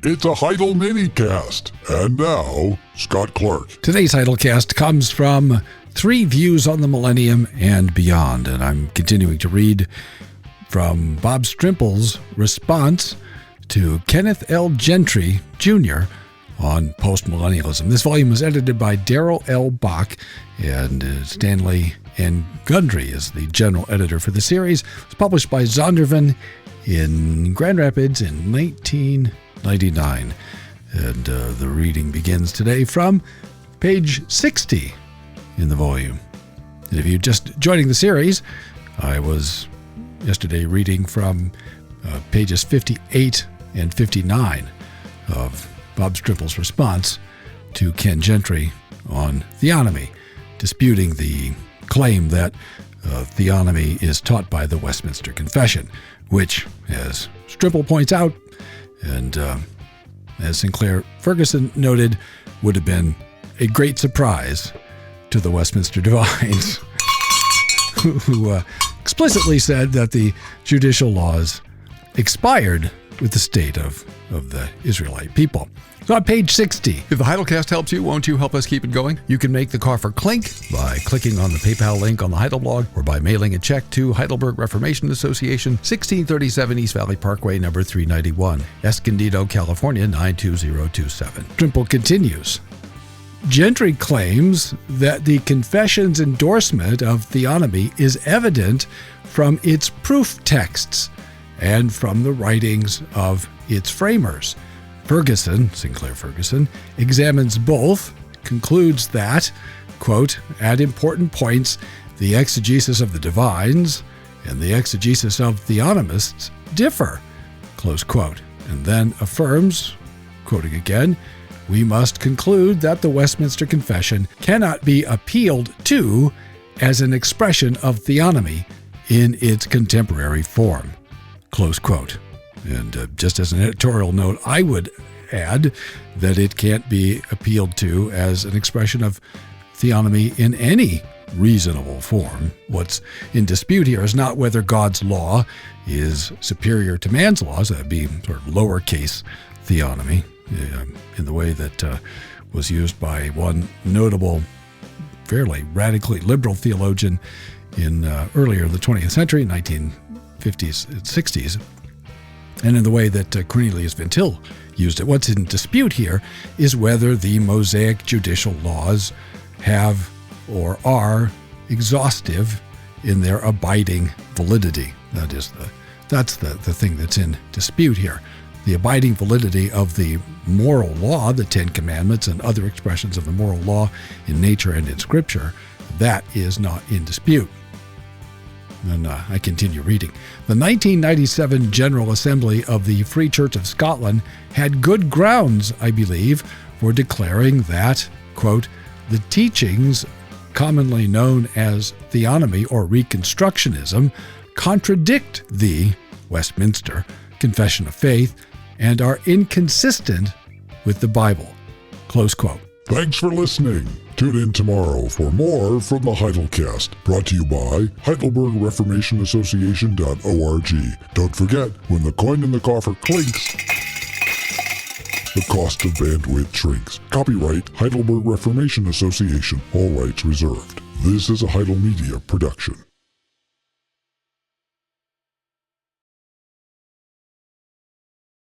It's a Heidel minicast. And now, Scott Clark. Today's Heidelcast comes from Three Views on the Millennium and Beyond, and I'm continuing to read from Bob Strimple's response to Kenneth L. Gentry, Jr. on postmillennialism. This volume was edited by Darrell L. Bach, and Stanley N. Gundry is the general editor for the series. It was published by Zondervan in Grand Rapids in 1999. And the reading begins today from page 60 in the volume. And if you're just joining the series, I was yesterday reading from pages 58 and 59 of Bob Strimple's response to Ken Gentry on Theonomy, disputing the claim that Theonomy is taught by the Westminster Confession, which, as Strimple points out, and as Sinclair Ferguson noted, would have been a great surprise to the Westminster divines, who explicitly said that the judicial laws expired with the state of the Israelite people. So on page 60. If the Heidelcast helps you, won't you help us keep it going? You can make the coffer clink by clicking on the PayPal link on the Heidel blog or by mailing a check to Heidelberg Reformation Association, 1637 East Valley Parkway, number 391, Escondido, California, 92027. Strimple continues. Gentry claims that the Confession's endorsement of Theonomy is evident from its proof texts and from the writings of its framers. Sinclair Ferguson, examines both, concludes that, quote, at important points, the exegesis of the divines and the exegesis of theonomists differ, close quote, and then affirms, quoting again, we must conclude that the Westminster Confession cannot be appealed to as an expression of theonomy in its contemporary form, close quote. And just as an editorial note, I would add that it can't be appealed to as an expression of theonomy in any reasonable form. What's in dispute here is not whether God's law is superior to man's laws, that would be sort of lowercase theonomy, in the way that was used by one notable, fairly radically liberal theologian in earlier in the 20th century, 1950s and 60s, and in the way that Cornelius Van Til used it. What's in dispute here is whether the Mosaic judicial laws have or are exhaustive in their abiding validity. That's the thing that's in dispute here. The abiding validity of the moral law, the Ten Commandments and other expressions of the moral law in nature and in Scripture, that is not in dispute. And I continue reading. The 1997 General Assembly of the Free Church of Scotland had good grounds, I believe, for declaring that, quote, the teachings commonly known as theonomy or Reconstructionism contradict the Westminster Confession of Faith and are inconsistent with the Bible, close quote. Thanks for listening. Tune in tomorrow for more from the Heidelcast, brought to you by HeidelbergReformationAssociation.org. Don't forget, when the coin in the coffer clinks, the cost of bandwidth shrinks. Copyright Heidelberg Reformation Association. All rights reserved. This is a Heidel Media production.